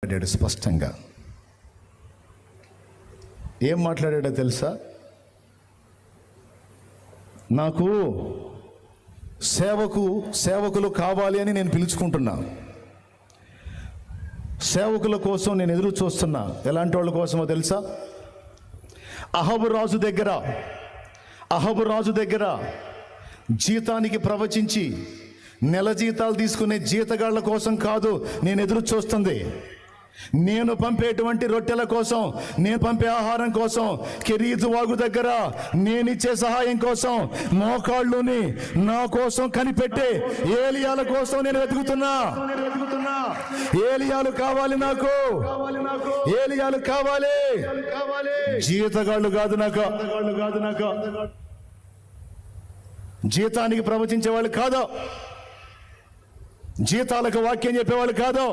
మాట్లాడాడు స్పష్టంగా. ఏం మాట్లాడాడో తెలుసా? నాకు సేవకులు కావాలి అని నేను పిలుచుకుంటున్నా. సేవకుల కోసం నేను ఎదురు చూస్తున్నా. ఎలాంటి వాళ్ళ కోసమో తెలుసా? అహబు రాజు దగ్గర జీతానికి ప్రవచించి నెల జీతాలు తీసుకునే జీతగాళ్ల కోసం కాదు నేను ఎదురు చూస్తుంది. నేను పంపేటువంటి రొట్టెల కోసం, నేను పంపే ఆహారం కోసం, కెరీతు వాగు దగ్గర నేనిచ్చే సహాయం కోసం, మోకాళ్ళుని నా కోసం కనిపెట్టే ఏలియాల కోసం నేను వెతుకుతున్నా. ఏలియాలు కావాలి నాకు, ఏలియాలు కావాలి, జీతగాళ్ళు కాదు నాకు. జీతానికి ప్రవచించే వాళ్ళు కాదు, జీతాలకు వాక్యం చెప్పేవాళ్ళు కాదు.